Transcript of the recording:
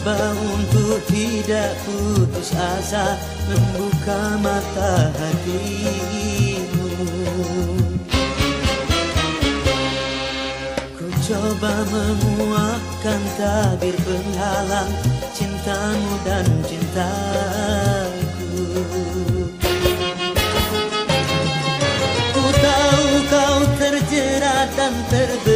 Coba untuk tidak putus asa, membuka mata hatimu. Ku coba menguatkan tabir penghalang cintamu dan cintaku. Ku tahu kau terjerat dan terberat